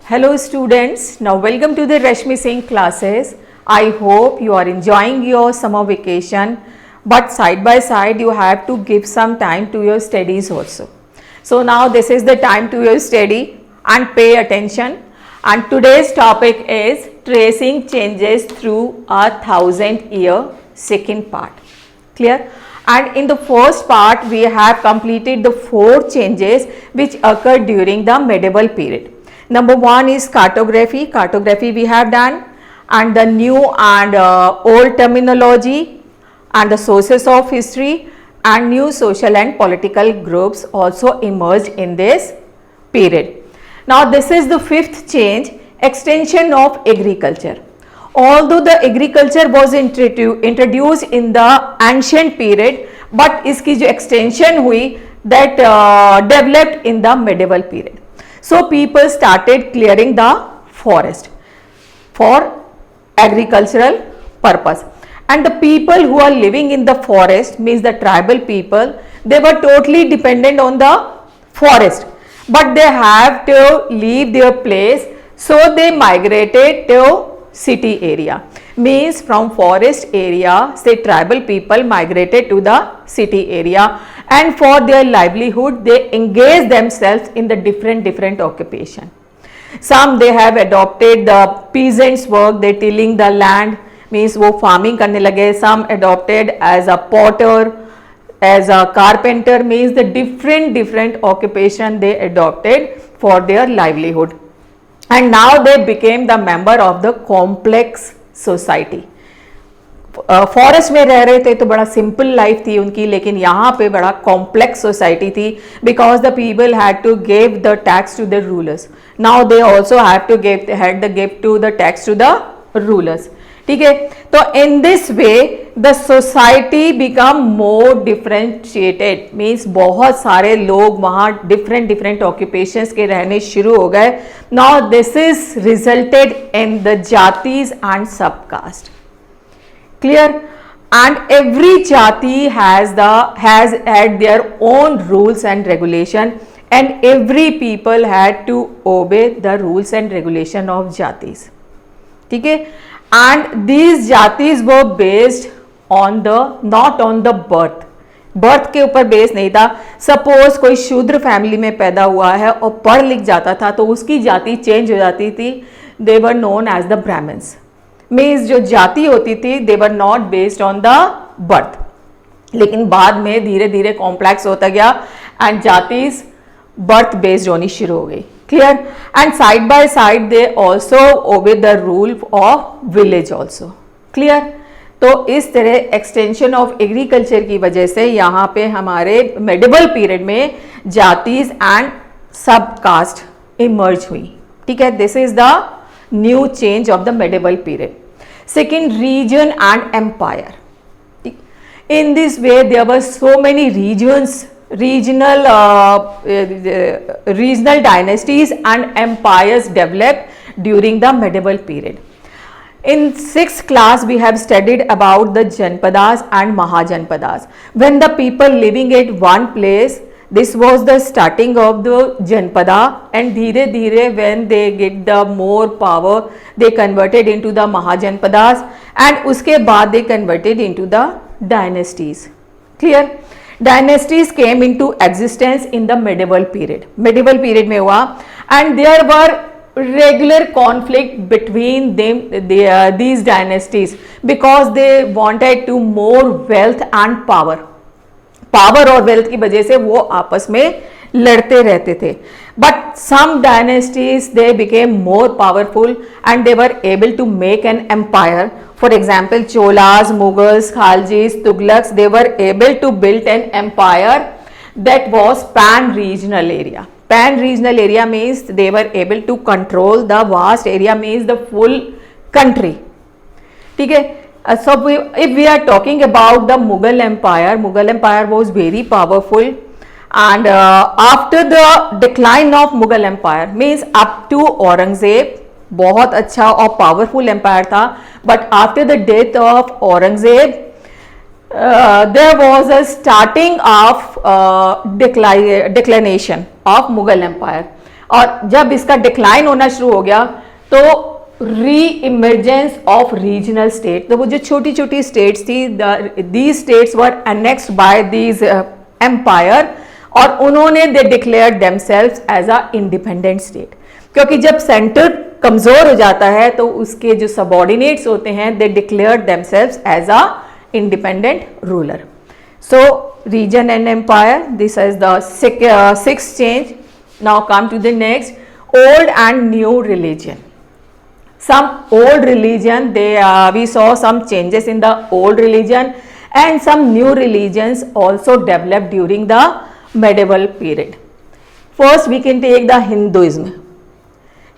Hello students, now welcome to the Rashmi Singh classes. I hope you are enjoying your summer vacation, but side by side you have to give some time to your studies also. So now this is the time to your study and pay attention. And today's topic is tracing changes through a 1,000-year, second part. Clear? And in the first part we have completed the 4 changes which occurred during the medieval period. Number 1 is cartography. Cartography we have done, and the new and old terminology and the sources of history, and new social and political groups also emerged in this period. Now this is the 5th change, extension of agriculture. Although the agriculture was introduced in the ancient period, but इसकी जो extension हुई that developed in the medieval period. So people started clearing the forest for agricultural purpose, and the people who are living in the forest, means the tribal people, they were totally dependent on the forest, but they have to leave their place, so they migrated to city area. Means from forest area, say tribal people migrated to the city area, and for their livelihood they engage themselves in the different occupation. Some they have adopted the peasants work, they tilling the land, means वो farming करने लगे. Some adopted as a potter, as a carpenter, means the different occupation they adopted for their livelihood, and now they became the member of the complex society. Forest में रह रहे थे तो बड़ा simple life थी उनकी, लेकिन यहाँ पे बड़ा कॉम्प्लेक्स सोसाइटी थी, because the people had to give the tax to the rulers. Now they also have to give to the tax to the rulers. ठीक है, तो in this way the society become more differentiated, means बहुत सारे लोग वहाँ different occupations के रहने शुरू हो गए. Now this is resulted in the जातीज and subcaste. Clear? And every jati has had their own rules and regulation, and every people had to obey the rules and regulation of jatis. ठीक है, and these jatis were based on the not on the birth के ऊपर base नहीं था. Suppose कोई शूद्र family में पैदा हुआ है और पढ़ लिख जाता था तो उसकी जाति चेंज हो जाती थी. They were known as the Brahmans. Means जो जाति होती थी they were not based on the birth, लेकिन बाद में धीरे धीरे कॉम्प्लेक्स होता गया एंड जातिस बर्थ बेस्ड होनी शुरू हो गई. Clear? And side by side they also obey the rule of village also. Clear? तो इस तरह एक्सटेंशन ऑफ एग्रीकल्चर की वजह से यहाँ पे हमारे मेडिवल पीरियड में जातिस एंड सब कास्ट इमर्ज हुई. ठीक है, this is the new change of the medieval period. Second, region and empire. In this way there were so many regional dynasties and empires developed during the medieval period. In 6th class we have studied about the Janpadas and Mahajanpadas. When the people living at one place, this was the starting of the Janpada, and धीरे धीरे when they get the more power they converted into the Mahajanpadas, and उसके बाद they converted into the dynasties. Clear? Dynasties came into existence in the medieval period. Medieval period में हुआ, and there were regular conflict between them, these dynasties, because they wanted to more wealth and power. Power और wealth की वजह से वो आपस में लड़ते रहते थे. But some dynasties they became more powerful and they were able to make an empire. For example Cholas, Mughals, Khaljis, Tughlaqs, they were able to build an empire that was pan regional area. Pan regional area means they were able to control the vast area, means the full country. ठीक है, so if we are talking about the Mughal Empire was very powerful, and after the decline of Mughal Empire, means up to Aurangzeb बहुत अच्छा और powerful empire था, but after the death of Aurangzeb there was a starting of declination of Mughal Empire. और जब इसका decline होना शुरू हो गया तो री इमरजेंस ऑफ रीजनल स्टेट, तो वो जो छोटी छोटी स्टेट्स थी, these states were annexed by these empire, और उन्होंने they declare themselves as a independent state. क्योंकि जब सेंटर कमजोर हो जाता है तो उसके जो सबॉर्डिनेट्स होते हैं they declare themselves as a independent ruler. So region and empire, this is the sixth change. Now come to the next, old and new religion. Some old religion, we saw some changes in the old religion, and some new religions also developed during the medieval period. First we can take the Hinduism.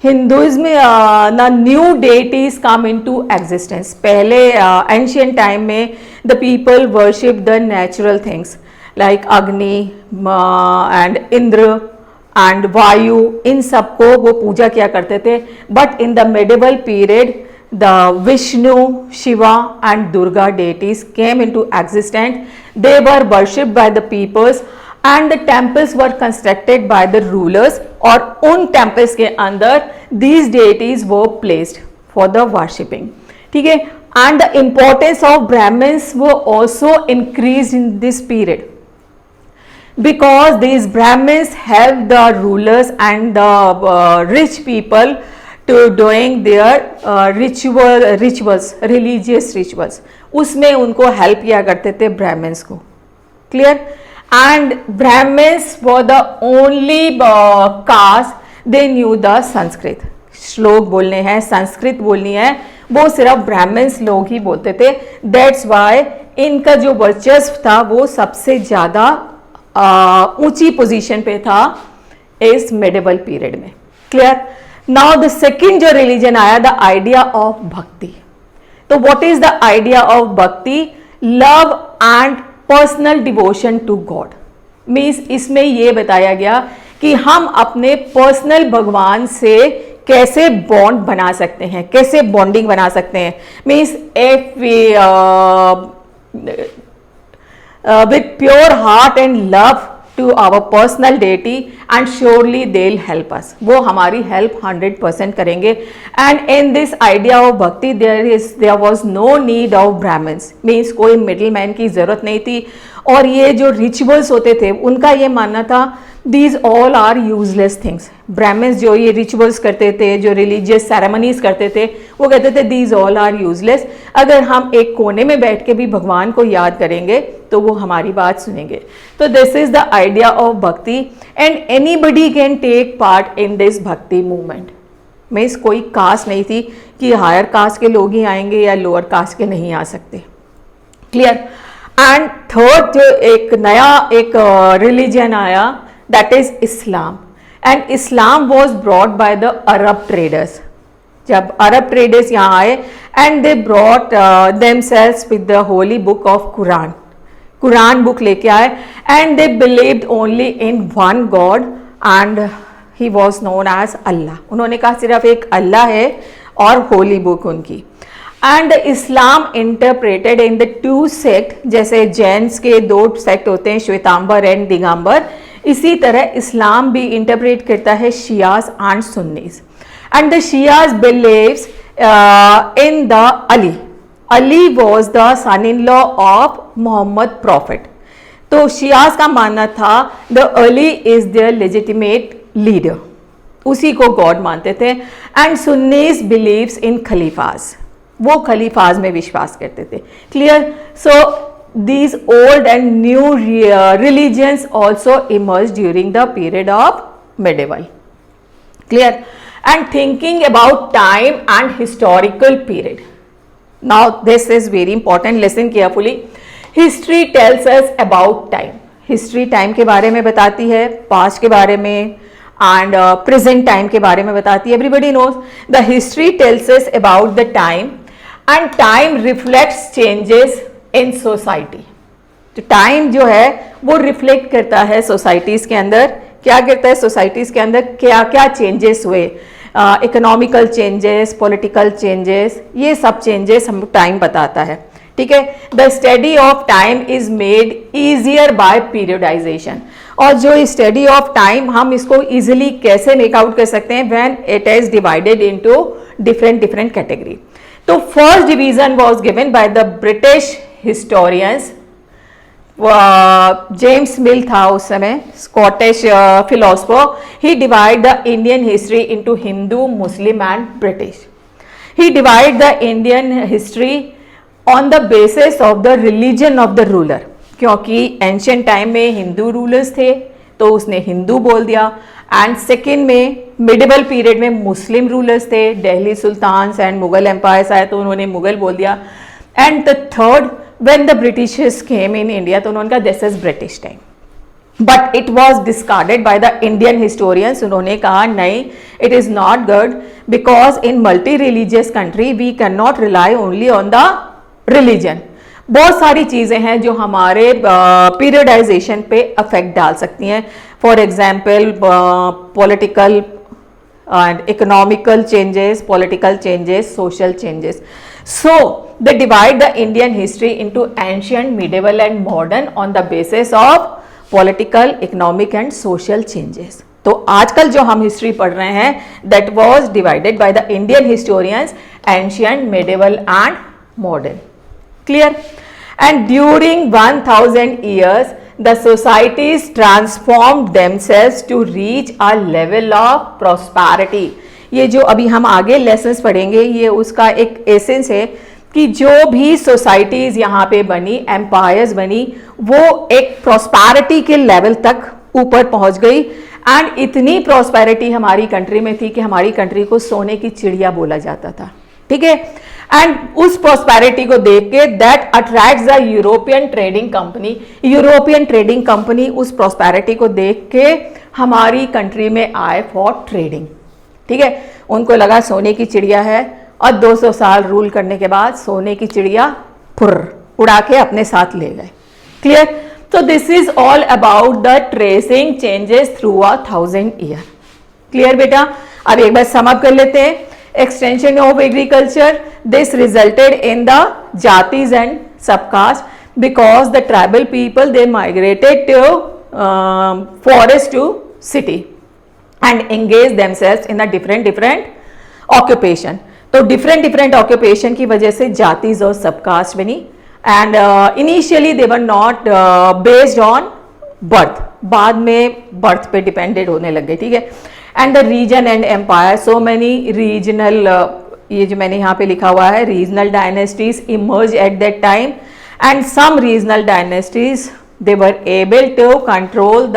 The new deities come into existence. पहले ancient time में the people worship the natural things like Agni and Indra and Vayu, इन सबको वो पूजा किया करते थे. But in the medieval period the Vishnu, Shiva and Durga deities came into existence. They were worshipped by the peoples and the temples were constructed by the rulers, और उन temples के अंदर these deities were placed for the worshipping. ठीक है, and the importance of Brahmins were also increased in this period because these Brahmins helped the rulers and the rich people to doing their rituals, religious rituals. उसमें उनको help किया करते थे Brahmins को. Clear? And Brahmins were the only caste they knew the Sanskrit. श्लोक बोलने हैं, संस्कृत बोलनी है, वो सिर्फ ब्राह्मण्स लोग ही बोलते थे. दैट्स वाई इनका जो वर्चस्व था वो सबसे ज़्यादा ऊंची पोजीशन पे था इस मेडिवल पीरियड में. क्लियर? नाउ द सेकंड जो रिलीजन आया, द आइडिया ऑफ भक्ति. तो what is the idea of bhakti? Love and personal devotion to God. Means इसमें ये बताया गया कि हम अपने पर्सनल भगवान से कैसे बॉन्ड बना सकते हैं, कैसे बॉन्डिंग बना सकते हैं. Means if we with pure heart and love to our personal deity and surely they'll help us. वो हमारी help 100% करेंगे. And in this idea of bhakti there was no need of Brahmins. Means कोई middleman की ज़रूरत नहीं थी. और ये जो rituals होते थे उनका ये मानना था these all are useless things. Brahmins जो ये rituals करते थे, जो religious ceremonies करते थे, वो कहते थे these all are useless. अगर हम एक कोने में बैठ के भी भगवान को याद करेंगे तो वो हमारी बात सुनेंगे. तो this is the idea of bhakti and anybody can take part in this bhakti movement. Means कोई कास्ट नहीं थी कि हायर कास्ट के लोग ही आएंगे या लोअर कास्ट के नहीं आ सकते. क्लियर? एंड थर्ड जो एक नया एक रिलीजन आया that is Islam. And Islam was brought by the Arab traders. जब अरब ट्रेडर्स यहाँ आए and they brought themselves with the holy book of Quran. Quran book लेके आए and they believed only in one God and he was known as Allah. उन्होंने कहा सिर्फ एक Allah है और होली बुक उनकी. And Islam interpreted in the two sect, जैसे जैन्स के दो सेक्ट होते हैं, श्वेतांबर एंड दिगंबर, इसी तरह इस्लाम भी इंटरप्रेट करता है Shias and Sunnis. And the Shias believes in the Ali. Ali was the son in law of Mohammad prophet. तो शियाज का मानना था the Ali is their legitimate leader, उसी को गॉड मानते थे. एंड सुन्नीस बिलीव्स इन खलीफाज, वो खलीफाज में विश्वास करते थे. Clear? So these old and new religions also emerged during the period of medieval. Clear? And thinking about time and historical period. Now this is very important, listen carefully. History tells us about time. History time के बारे में बताती है, past के बारे में and present time के बारे में बताती है. Everybody knows the history tells us about the time and time reflects changes in society. तो टाइम जो है वो रिफ्लेक्ट करता है सोसाइटीज़ के अंदर. क्या करता है सोसाइटीज़ के अंदर, क्या क्या चेंजेस हुए, इकोनॉमिकल चेंजेस, पॉलिटिकल चेंजेस, ये सब चेंजेस हम टाइम बताता है. ठीक है? The study of time is made easier by periodisation. और जो स्टडी ऑफ टाइम हम इसको इजिली कैसे मेक आउट कर सकते हैं, when it is divided into different different category. तो first division was given by the British historians, James Mill था उस समय, Scottish philosopher. He divide the Indian history into Hindu, Muslim and British. He divide the Indian history on the basis of the religion of the ruler, क्योंकि ancient time में Hindu rulers थे तो उसने हिंदू बोल दिया, एंड सेकेंड में मिडिवल पीरियड में मुस्लिम rulers थे, Delhi sultans and Mughal empires आए तो उन्होंने मुगल बोल दिया, and the third when the Britishers came in India तो उन्होंने कहा this is British time, but it was discarded by the Indian historians. उन्होंने कहा नहीं, it is not good, because in multi religious country we can not rely only on the religion. बहुत सारी चीजें हैं जो हमारे पीरियडाइजेशन पे अफेक्ट डाल सकती हैं, for example political and economical changes, political changes, social changes. So they divide the Indian history into ancient, medieval and modern on the basis of political, economic and social changes. तो आजकल जो हम history पढ़ रहे हैं that was divided by the Indian historians, ancient, medieval and modern. Clear? And during 1000 years the societies transformed themselves to reach a level of prosperity. ये जो अभी हम आगे लेसन्स पढ़ेंगे ये उसका एक एसेंस है कि जो भी सोसाइटीज यहाँ पे बनी, एम्पायर्स बनी, वो एक प्रॉस्पैरिटी के लेवल तक ऊपर पहुंच गई। एंड इतनी प्रॉस्पैरिटी हमारी कंट्री में थी कि हमारी कंट्री को सोने की चिड़िया बोला जाता था, ठीक है। एंड उस प्रॉस्पेरिटी को देख के that attracts the European trading company. European trading company उस प्रॉस्पेरिटी को देख के हमारी कंट्री में आए फॉर ट्रेडिंग, ठीक है। उनको लगा सोने की चिड़िया है, और 200 साल रूल करने के बाद सोने की चिड़िया फुर्र उड़ा के अपने साथ ले गए। क्लियर? तो this is all about the tracing changes through 1000 year. Clear बेटा? अब एक बार सम अप कर लेते हैं। Extension of agriculture, this resulted in the jatis and subcaste, because the tribal people they migrated to forest to city and engaged themselves in a different occupation. तो different occupation की वजह से जातिज और subcaste बनी, and initially they were not based on birth, बाद में birth पे depended होने लग गए, ठीक है। And the region and empire, so many regional, ये जो मैंने यहाँ पे लिखा हुआ है, regional dynasties emerge at that time, and some regional dynasties they were able to control the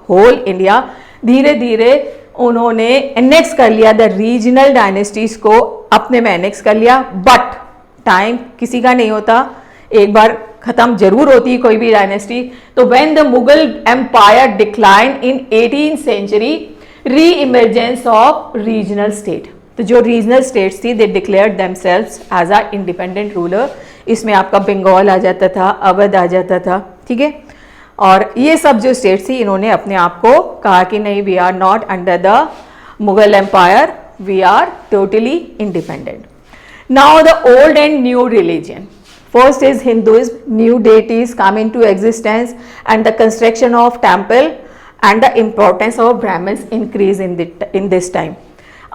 whole India. धीरे धीरे उन्होंने एनेक्स कर लिया, द रीजनल डायनेस्टीज को अपने में एनेक्स कर लिया, बट टाइम किसी का नहीं होता, एक बार खत्म जरूर होती है कोई भी डायनेस्टी। तो when the Mughal empire decline in 18th century, reemergence of regional state, तो जो रीजनल स्टेट्स थी they declared themselves as a independent ruler. इसमें आपका बंगाल आ जाता था, अवध आ जाता था, ठीक है। और ये सब जो स्टेट्स थी इन्होंने अपने आप को कहा कि नहीं, we are not under the Mughal empire, we are totally independent. Now the old and new religion, first is Hinduism, new deities come into existence and the construction of temple and the importance of Brahmins increase in this time.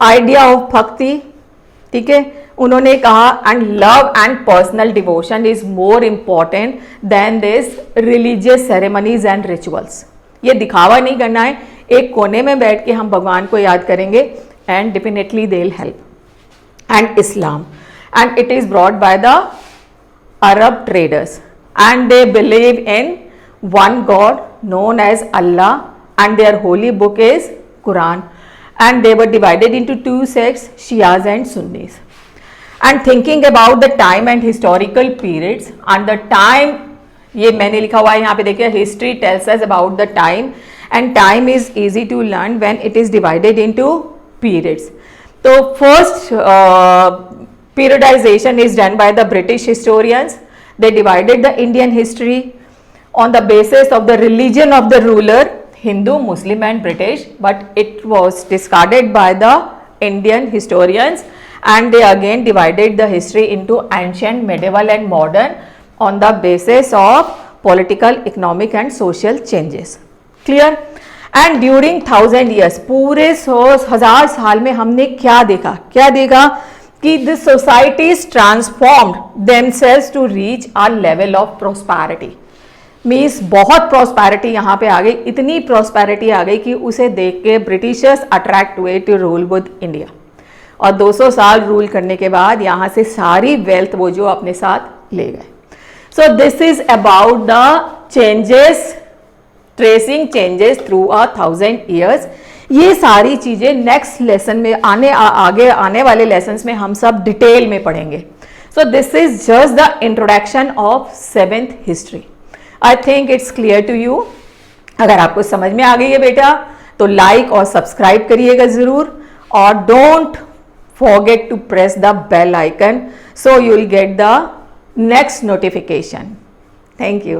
Idea of Bhakti, ठीक है, उन्होंने कहा and love and personal devotion is more important than this religious ceremonies and rituals. ये दिखावा नहीं करना है, एक कोने में बैठ के हम भगवान को याद करेंगे and definitely they'll help. And Islam, and it is brought by the Arab traders, and they believe in one God known as Allah, and their holy book is Quran, and they were divided into two sects, Shias and Sunnis. And thinking about the time and historical periods, and the time, ये मैंने लिखा हुआ है यहाँ पे देखिए, history tells us about the time, and time is easy to learn when it is divided into periods. So first periodization is done by the British historians. They divided the Indian history on the basis of the religion of the ruler, Hindu, Muslim and British, but it was discarded by the Indian historians, and they again divided the history into ancient, medieval and modern on the basis of political, economic and social changes. Clear? And during 1000 years, पूरे 1000 साल में हमने क्या देखा? क्या देखा कि the societies transformed themselves to reach a level of prosperity. Means बहुत प्रॉस्पैरिटी यहाँ पे आ गई, इतनी प्रॉस्पैरिटी आ गई कि उसे देख के ब्रिटिशर्स अट्रैक्ट हुए टू रूल विद इंडिया। और 200 साल रूल करने के बाद यहाँ से सारी वेल्थ वो जो अपने साथ ले गए। सो this is about the changes, tracing changes through 1000 years. ये सारी चीजें नेक्स्ट लेसन में आगे आने वाले लेसन्स में हम सब डिटेल में पढ़ेंगे। So this is just the introduction of 7th history. I think it's clear to you. अगर आपको समझ में आ गई है बेटा तो लाइक और सब्सक्राइब करिएगा जरूर, और don't forget to press the bell icon so you will get the next notification. Thank you.